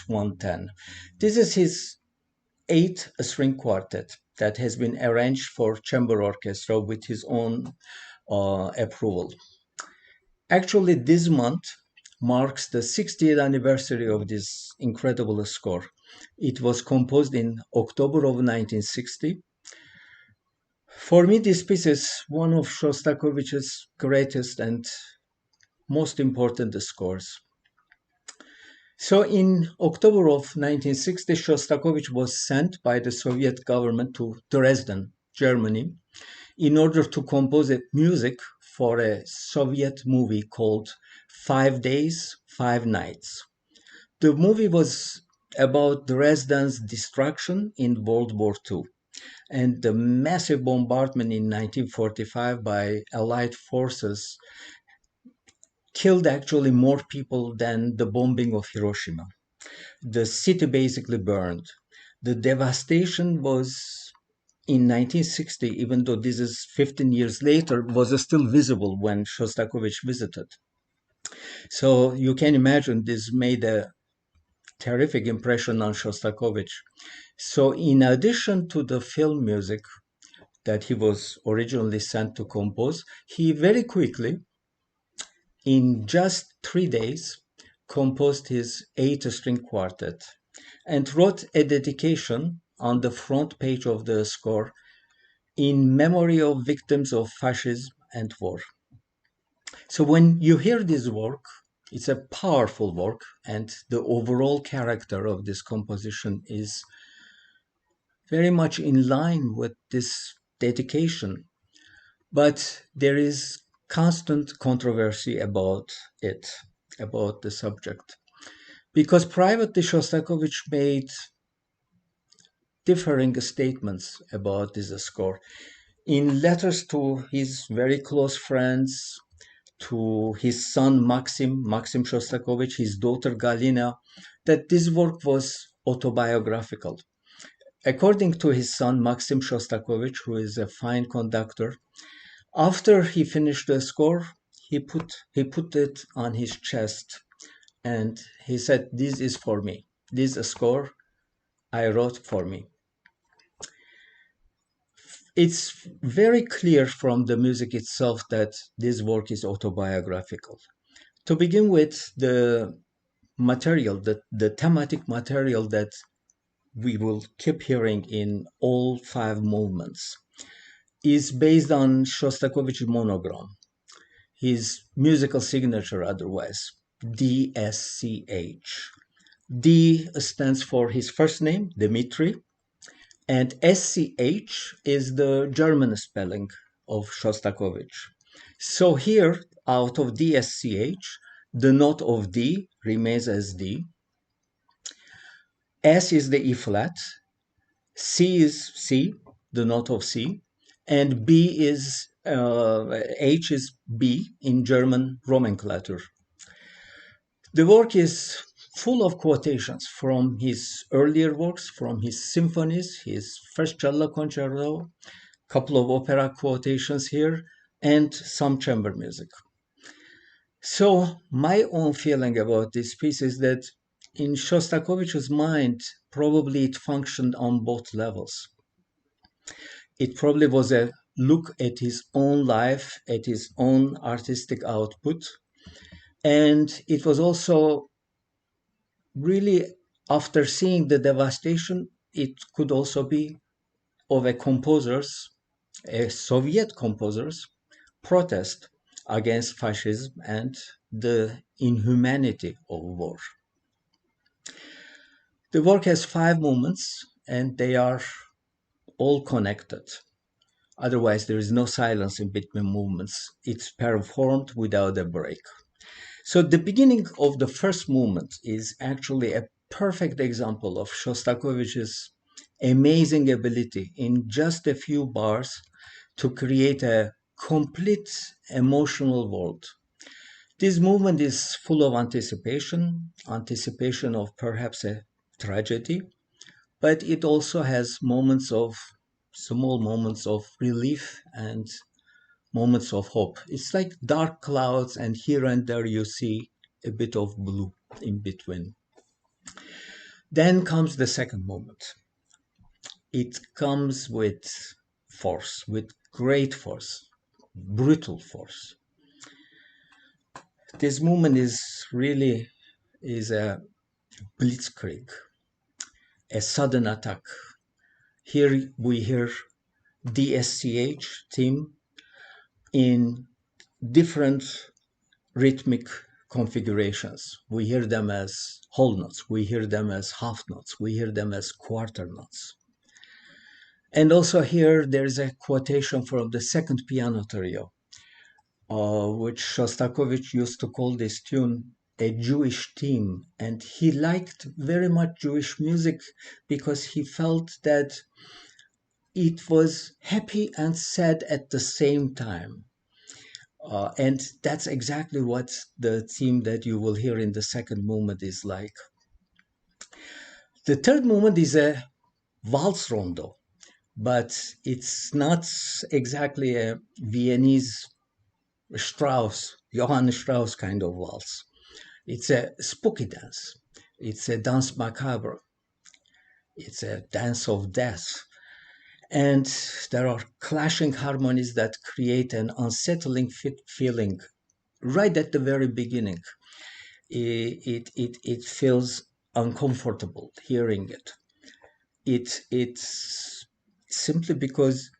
110. This is his eighth string quartet that has been arranged for chamber orchestra with his own approval. Actually, this month marks the 60th anniversary of this incredible score. It was composed in October of 1960. For me, this piece is one of Shostakovich's greatest and most important scores. So in October of 1960, Shostakovich was sent by the Soviet government to Dresden, Germany, in order to compose music for a Soviet movie called 5 Days, 5 Nights. The movie was about Dresden's destruction in World War II and the massive bombardment in 1945 by Allied forces killed actually more people than the bombing of Hiroshima. The city basically burned. The devastation was in 1960, even though this is 15 years later, was still visible when Shostakovich visited. So you can imagine this made a terrific impression on Shostakovich. So in addition to the film music that he was originally sent to compose, he very quickly, in just 3 days, composed his eight-string quartet and wrote a dedication on the front page of the score in memory of victims of fascism and war. So when you hear this work, it's a powerful work, and the overall character of this composition is very much in line with this dedication. But there is constant controversy about it, about the subject. Because privately, Shostakovich made differing statements about this score. In letters to his very close friends, to his son Maxim Shostakovich, his daughter Galina, that this work was autobiographical. According to his son Maxim Shostakovich, who is a fine conductor, after he finished the score, he put it on his chest and he said, "This is for me. This score I wrote for me." It's very clear from the music itself that this work is autobiographical. To begin with, the material, the thematic material that we will keep hearing in all five movements is based on Shostakovich's monogram, his musical signature otherwise, DSCH. D stands for his first name, Dmitri, and SCH is the German spelling of Shostakovich. So here, out of DSCH, the note of D remains as D. S is the E flat, C is C, the note of C, and H is B in German nomenclature. The work is full of quotations from his earlier works, from his symphonies, his first cello concerto, couple of opera quotations here, and some chamber music. So my own feeling about this piece is that in Shostakovich's mind, probably it functioned on both levels. It probably was a look at his own life, at his own artistic output, and it was also really, after seeing the devastation, it could also be of a Soviet composer's protest against fascism and the inhumanity of war. The work has five movements and they are all connected. Otherwise, there is no silence in between movements. It's performed without a break. So the beginning of the first movement is actually a perfect example of Shostakovich's amazing ability in just a few bars to create a complete emotional world. This movement is full of anticipation of perhaps a tragedy, but it also has small moments of relief and moments of hope. It's like dark clouds, and here and there you see a bit of blue in between. Then comes the second movement. It comes with force, with great force, brutal force. This movement is a blitzkrieg, a sudden attack. Here we hear DSCH theme in different rhythmic configurations. We hear them as whole notes, we hear them as half notes, we hear them as quarter notes. And also here there's a quotation from the second piano trio, which Shostakovich used to call this tune a Jewish theme. And he liked very much Jewish music because he felt that it was happy and sad at the same time. And that's exactly what the theme that you will hear in the second movement is like. The third movement is a waltz rondo, but it's not exactly a Viennese Johann Strauss kind of waltz. It's a spooky dance. It's a dance macabre. It's a dance of death. And there are clashing harmonies that create an unsettling feeling right at the very beginning. It feels uncomfortable hearing it. It's simply because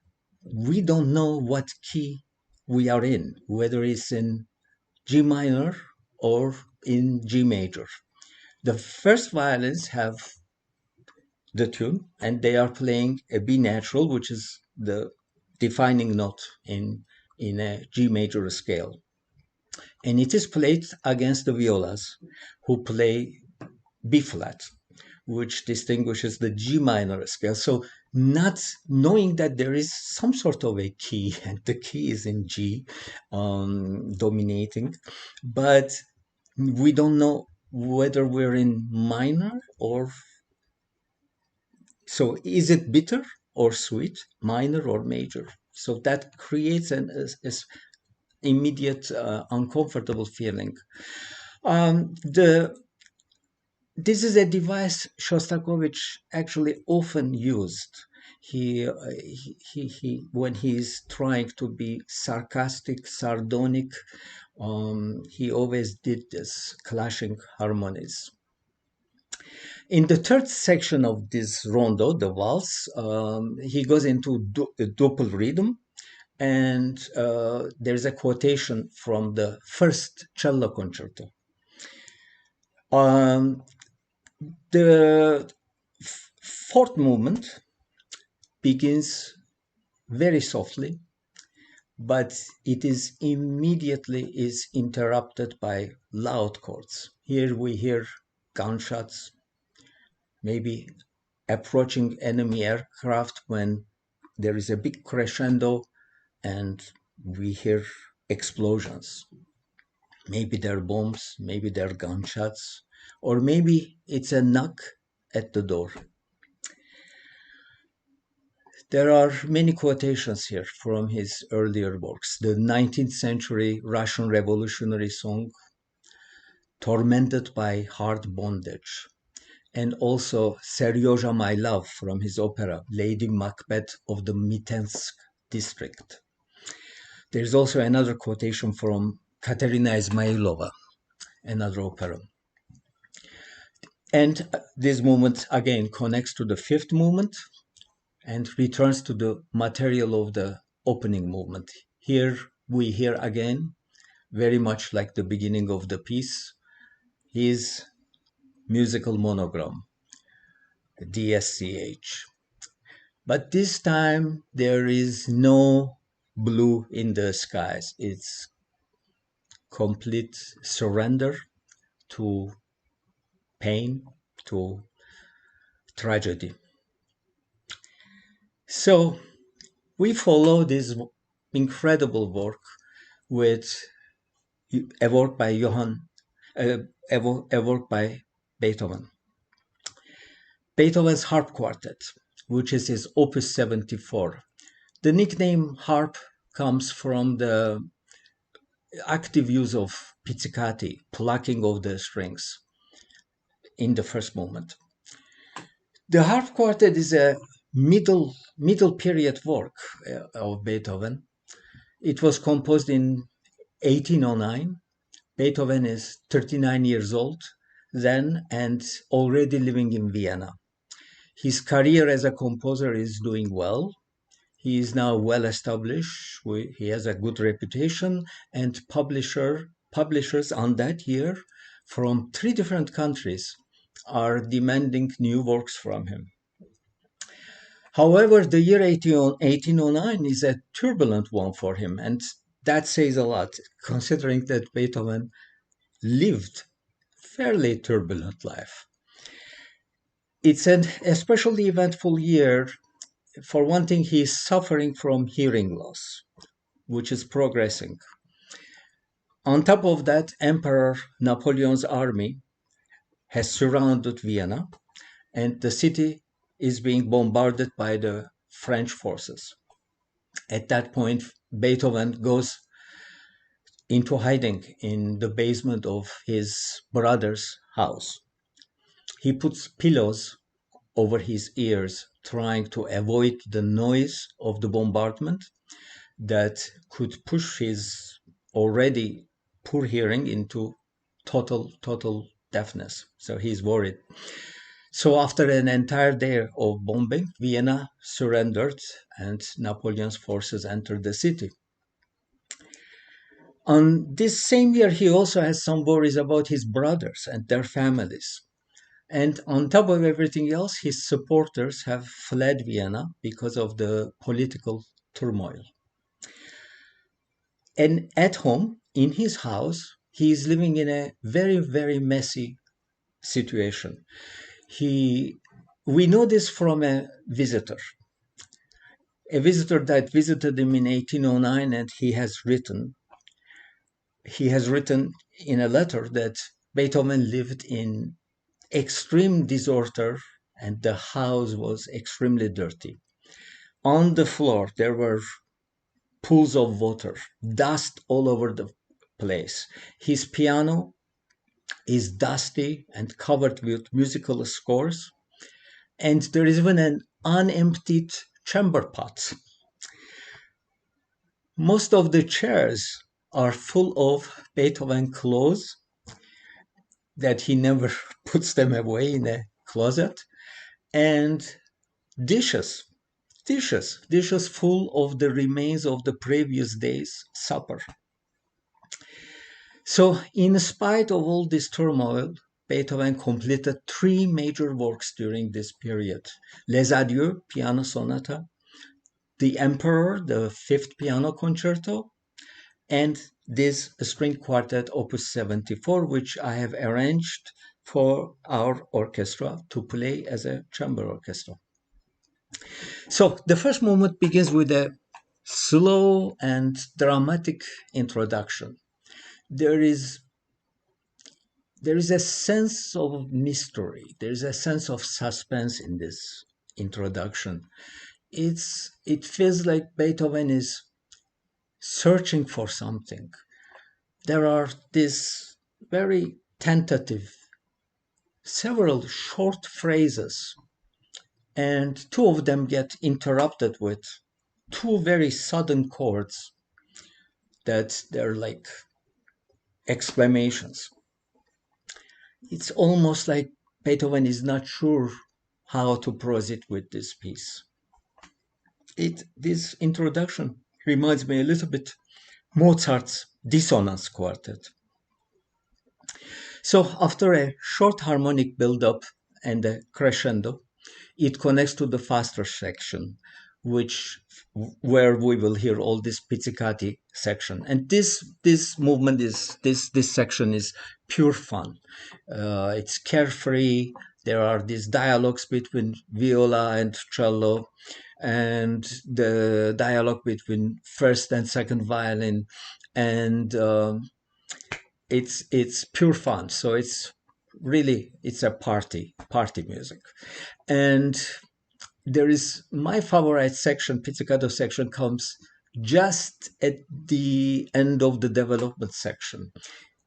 we don't know what key we are in, whether it's in G minor or in G major. The first violins have the tune and they are playing a B natural, which is the defining note in a G major scale. And it is played against the violas who play B flat, which distinguishes the G minor scale. So not knowing that there is some sort of a key and the key is in G dominating, but we don't know whether we're in minor or, so is it bitter or sweet, minor or major? So that creates an immediate uncomfortable feeling. This is a device Shostakovich actually often used. He when he's trying to be sarcastic, sardonic, he always did this clashing harmonies. In the third section of this rondo, the waltz, he goes into doppel rhythm, and there's a quotation from the first cello concerto. The fourth movement begins very softly, but it is immediately interrupted by loud chords. Here we hear gunshots, maybe approaching enemy aircraft when there is a big crescendo and we hear explosions. Maybe they're bombs, maybe they're gunshots, or maybe it's a knock at the door. There are many quotations here from his earlier works. The 19th century Russian revolutionary song, Tormented by Hard Bondage, and also Seryozha, My Love from his opera, Lady Macbeth of the Mitensk district. There's also another quotation from Katerina Izmailova, another opera. And this movement again connects to the fifth movement and returns to the material of the opening movement. Here we hear again, very much like the beginning of the piece, his musical monogram, the DSCH. But this time there is no blue in the skies. It's complete surrender to pain, to tragedy. So we follow this incredible work with a work by a work by Beethoven. Beethoven's Harp Quartet, which is his Opus 74. The nickname harp comes from the active use of pizzicati, plucking of the strings in the first movement. The Harp Quartet is a middle period work of Beethoven. It was composed in 1809. Beethoven is 39 years old then and already living in Vienna. His career as a composer is doing well. He is now well established. He has a good reputation, and publishers on that year from 3 different countries are demanding new works from him. However, the year 1809 is a turbulent one for him, and that says a lot, considering that Beethoven lived fairly turbulent life. It's an especially eventful year. For one thing, he is suffering from hearing loss, which is progressing. On top of that, Emperor Napoleon's army has surrounded Vienna, and the city is being bombarded by the French forces. At that point, Beethoven goes into hiding in the basement of his brother's house. He puts pillows over his ears, trying to avoid the noise of the bombardment that could push his already poor hearing into total deafness. So he's worried. So after an entire day of bombing, Vienna surrendered and Napoleon's forces entered the city. On this same year, he also has some worries about his brothers and their families. And on top of everything else, his supporters have fled Vienna because of the political turmoil. And at home, in his house, he is living in a very messy situation. We know this from a visitor that visited him in 1809, and he has written in a letter that Beethoven lived in extreme disorder and the house was extremely dirty. On the floor, there were pools of water, dust all over the place. His piano is dusty and covered with musical scores, and there is even an unemptied chamber pot. Most of the chairs are full of Beethoven clothes that he never puts them away in a closet, and dishes full of the remains of the previous day's supper. So, in spite of all this turmoil, Beethoven completed 3 major works during this period: Les Adieux, piano sonata, The Emperor, the 5th piano concerto, and this string quartet, Opus 74, which I have arranged for our orchestra to play as a chamber orchestra. So the first movement begins with a slow and dramatic introduction. There is a sense of mystery. There is a sense of suspense in this introduction. It feels like Beethoven is searching for something. There are these very tentative, several short phrases, and 2 of them get interrupted with 2 very sudden chords that they're like exclamations. It's almost like Beethoven is not sure how to proceed with this piece. This introduction reminds me a little bit Mozart's Dissonance Quartet. So after a short harmonic build-up and a crescendo, it connects to the faster section, where we will hear all this Pizzicato section. And this movement this section is pure fun. It's carefree. There are these dialogues between viola and cello, and the dialogue between first and second violin, and it's pure fun. So it's a party music. And there is my favorite section, Pizzicato section, comes just at the end of the development section.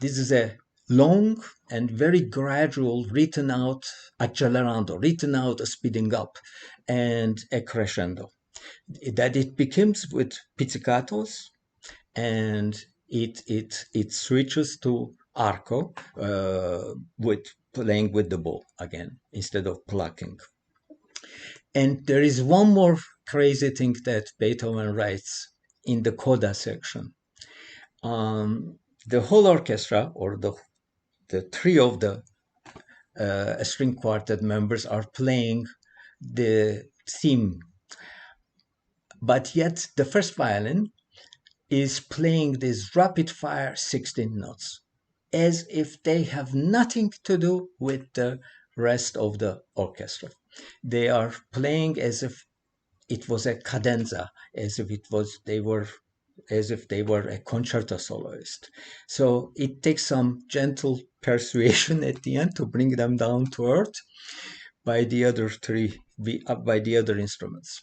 This is a long and very gradual, written out accelerando, written out speeding up, and a crescendo. That it begins with pizzicatos, and it switches to arco, with playing with the bow again instead of plucking. And there is one more crazy thing that Beethoven writes in the coda section. The whole orchestra, or the three of the string quartet members, are playing the theme, but yet the first violin is playing these rapid fire 16 notes as if they have nothing to do with the rest of the orchestra. They are playing as if it was a cadenza, as if they were a concerto soloist. So it takes some gentle persuasion at the end to bring them down to earth by the other instruments.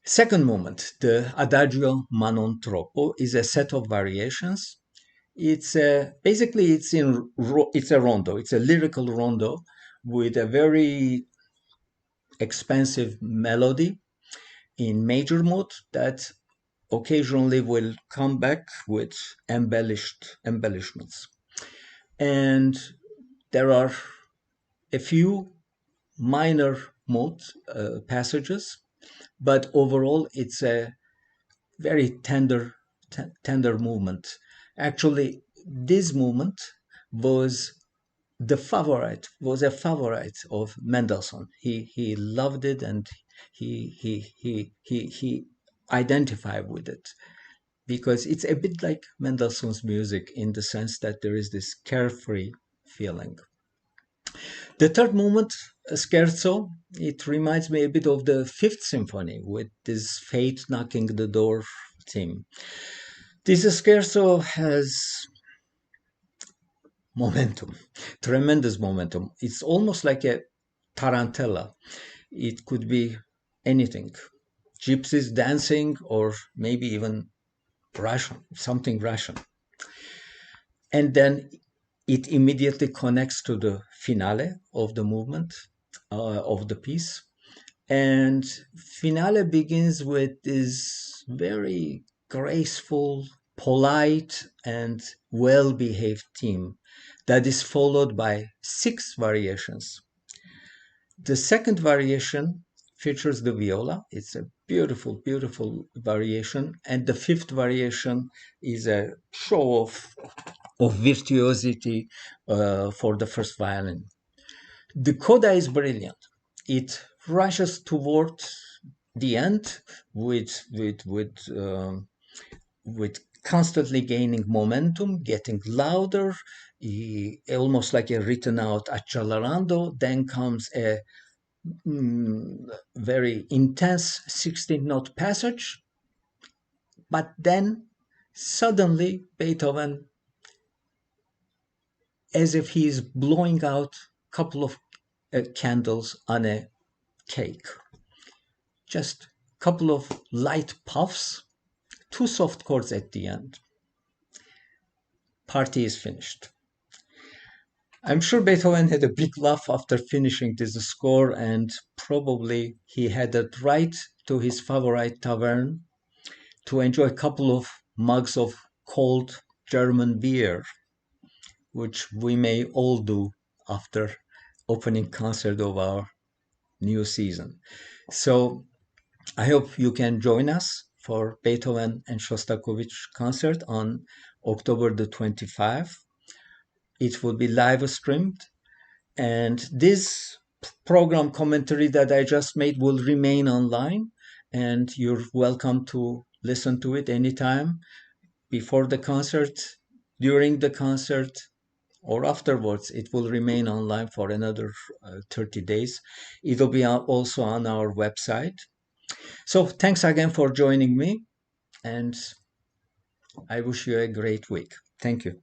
Second movement, the Adagio ma non troppo, is a set of variations. It's basically it's a rondo. It's a lyrical rondo with a very expensive melody in major mode that occasionally will come back with embellishments. And there are a few minor mode passages, but overall it's a very tender movement. Actually, this movement was a favorite of Mendelssohn. He loved it, and he identified with it because it's a bit like Mendelssohn's music in the sense that there is this carefree feeling. The third movement, Scherzo, it reminds me a bit of the Fifth Symphony with this fate knocking the door theme. This Scherzo has momentum, tremendous momentum. It's almost like a tarantella. It could be anything, gypsies dancing, or maybe even Russian, something Russian. And then it immediately connects to the finale of the movement, of the piece. And finale begins with this very graceful, polite, and well-behaved theme that is followed by 6 variations. The second variation features the viola. It's a beautiful, beautiful variation. And the fifth variation is a show of virtuosity for the first violin. The coda is brilliant. It rushes toward the end with constantly gaining momentum, getting louder, almost like a written out accelerando. Then comes a very intense 16-note passage, but then suddenly Beethoven, as if he is blowing out a couple of candles on a cake, just a couple of light puffs, 2 soft chords at the end. Party is finished. I'm sure Beethoven had a big laugh after finishing this score, and probably he headed right to his favorite tavern to enjoy a couple of mugs of cold German beer, which we may all do after opening concert of our new season. So I hope you can join us for Beethoven and Shostakovich concert on October the 25th. It will be live streamed, and this program commentary that I just made will remain online, and you're welcome to listen to it anytime, before the concert, during the concert, or afterwards. It will remain online for another 30 days. It'll be also on our website. So thanks again for joining me, and I wish you a great week. Thank you.